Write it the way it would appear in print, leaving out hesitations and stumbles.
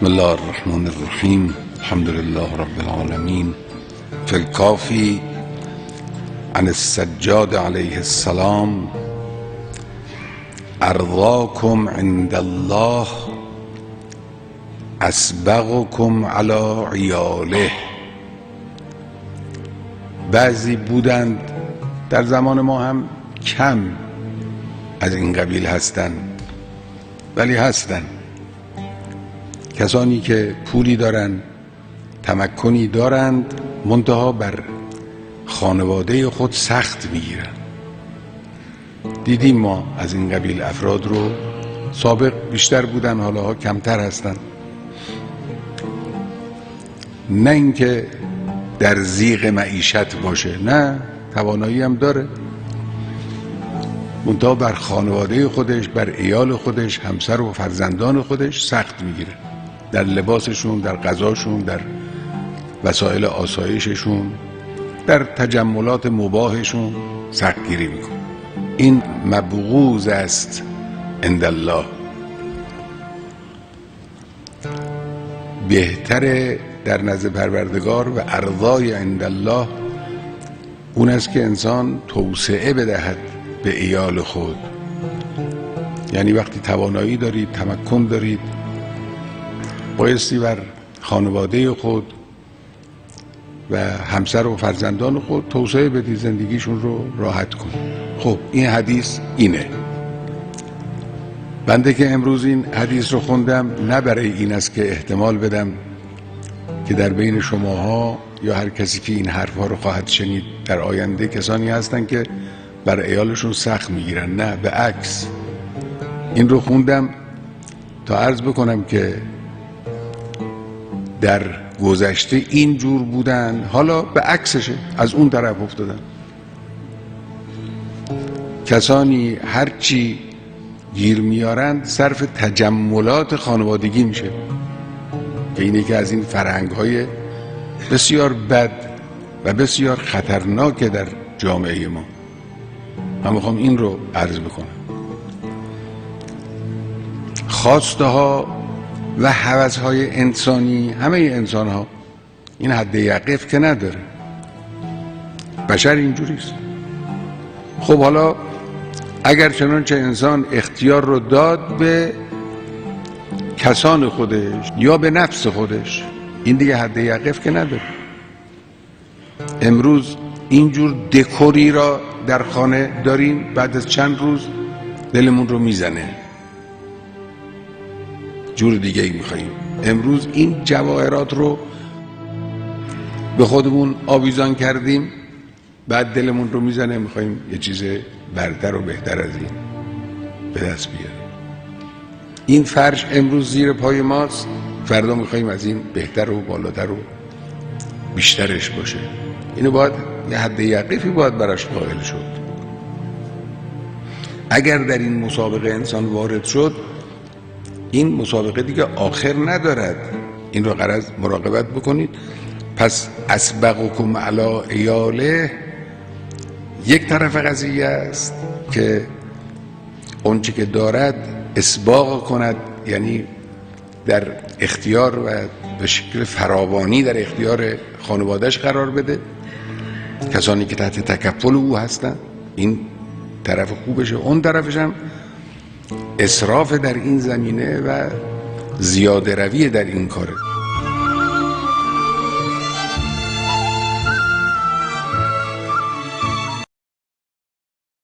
بسم الله الرحمن الرحیم. الحمد لله رب العالمین. فی الکافی عن السجاد علیه السلام: ارضاکم عند الله اسبغکم علی عیاله. بعضی بودند در زمان ما هم کم از این قبیل هستند، ولی هستند کسانی که پولی دارند، تمکنی دارند، منتها بر خانواده خود سخت میگیرن. دیدیم ما از این قبیل افراد رو، سابق بیشتر بودن، حالا ها کمتر هستن. نه اینکه در ضیق معیشت باشه، نه، توانایی هم داره، منتها بر خانواده خودش، بر عیال خودش، همسر و فرزندان خودش سخت میگیره. در لباسشون، در غذاشون، در وسایل آسایششون، در تجملات مباحشون سختگیری میکنه. این مبغوض است عند الله. بهتره در نزد پروردگار و ارضای عند الله اون است که انسان توسعه بدهد به عیال خود. یعنی وقتی توانایی دارید، تمکن دارید، بایستی بر خانواده خود و همسر و فرزندان خود توسعه بدید، زندگیشون رو راحت کنید. خب این حدیث اینه. بنده که امروز این حدیث رو خوندم نه برای این است که احتمال بدم که در بین شماها یا هر کسی که این حرفها رو خواهد شنید در آینده کسانی هستن که بر عیالشون سخت میگیرن. نه، به عکس. این رو خوندم تا عرض بکنم که در گذشته این جور بودن، حالا به عکسشه، از اون طرف افتادن. کسانی هرچی گیر میارند صرف تجملات خانوادگی میشه که اینه که از این فرهنگ‌های بسیار بد و بسیار خطرناک در جامعه ما. من میخوام این رو عرض بکنم. خواسته ها و هوس‌های انسانی، همه انسان ها این حد یقف که نداره. بشر اینجوریست. خب حالا اگر چنانچه انسان اختیار رو داد به کسان خودش یا به نفس خودش، این دیگه حد یقف که نداره. امروز اینجور دکوری را در خانه داریم، بعد از چند روز دلمون رو میزنه، جور دیگه ای میخواییم. امروز این جواهرات رو به خودمون آویزان کردیم، بعد دلمون رو میزنه، میخواییم یه چیز برتر و بهتر از این به دست بیاریم. این فرش امروز زیر پای ماست، فردا میخواییم از این بهتر و بالاتر و بیشترش باشه. اینو باید یه حد یقفی باید براش قائل شد. اگر در این مسابقه انسان وارد شد، این مسابقه دیگه آخر ندارد. این رو غرض مراقبت بکنید. پس اسبغکم علی عیاله یک طرف قضیه است که اونچه که دارد اسباغ کند، یعنی در اختیار و به شکل فراوانی در اختیار خانوادهش قرار بده، کسانی که تحت تکفل او هستن. این طرف خوبشه. اون طرفش هم اسراف در این زمینه و زیاده روی در این کاره.